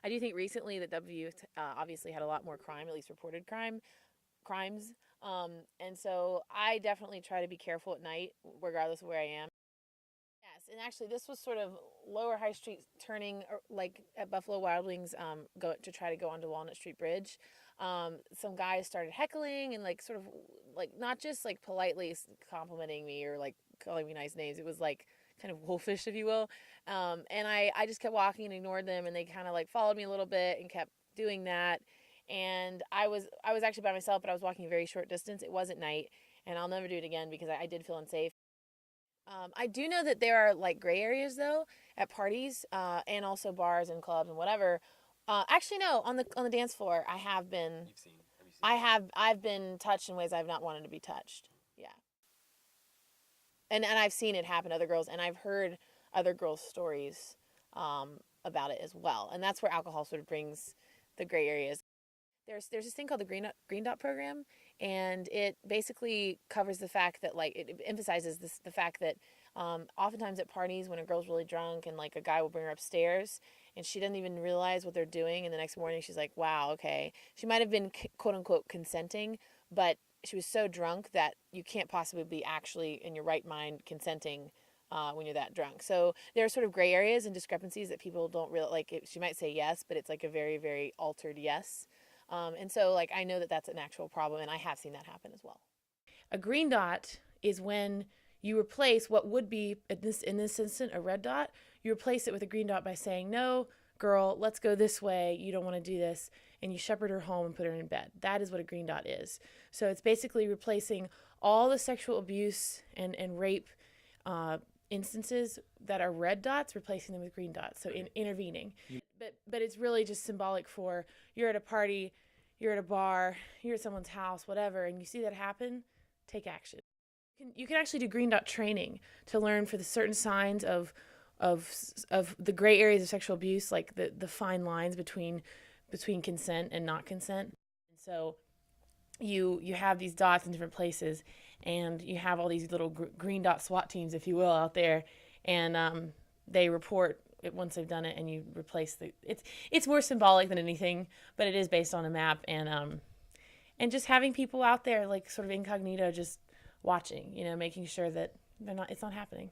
I do think recently that W obviously had a lot more crime, at least reported crimes. And so I definitely try to be careful at night, regardless of where I am. Yes, and actually, this was sort of Lower High Street turning, like at Buffalo Wild Wings, go to try to go onto Walnut Street Bridge. Some guys started heckling and like sort of like not just like politely complimenting me or like calling me nice names. It was like kind of wolfish, if you will. And I just kept walking and ignored them, and they kind of like followed me a little bit and kept doing that. And I was actually by myself, but I was walking a very short distance. It wasn't night, and I'll never do it again because I did feel unsafe. I do know that there are like gray areas though at parties and also bars and clubs and whatever. Actually, no, on the dance floor, I have been. You've seen? Have you seen? I've been touched in ways I've not wanted to be touched. Yeah, and I've seen it happen to other girls, and I've heard other girls' stories about it as well. And that's where alcohol sort of brings the gray areas. There's this thing called the Green Dot program, and it basically covers the fact that like it emphasizes the fact that oftentimes at parties when a girl's really drunk and like a guy will bring her upstairs and she doesn't even realize what they're doing, and the next morning she's like, wow, okay, she might have been quote unquote consenting, but she was so drunk that you can't possibly be actually in your right mind consenting when you're that drunk. So there are sort of gray areas and discrepancies that people don't really like. She might say yes, but it's like a very, very altered yes. And so, like, I know that that's an actual problem, and I have seen that happen as well. A green dot is when you replace what would be in this instant a red dot. You replace it with a green dot by saying, "No, girl, let's go this way. You don't want to do this," and you shepherd her home and put her in bed. That is what a green dot is. So it's basically replacing all the sexual abuse and rape instances that are red dots, replacing them with green dots. So intervening. But it's really just symbolic for you're at a party, you're at a bar, you're at someone's house, whatever, and you see that happen, take action. You can actually do green dot training to learn for the certain signs of the gray areas of sexual abuse, like the fine lines between consent and not consent. And so you have these dots in different places, and you have all these little green dot SWAT teams, if you will, out there, and they report it once they've done it, and you replace it's more symbolic than anything, but it is based on a map, and just having people out there like sort of incognito, just watching, making sure that it's not happening.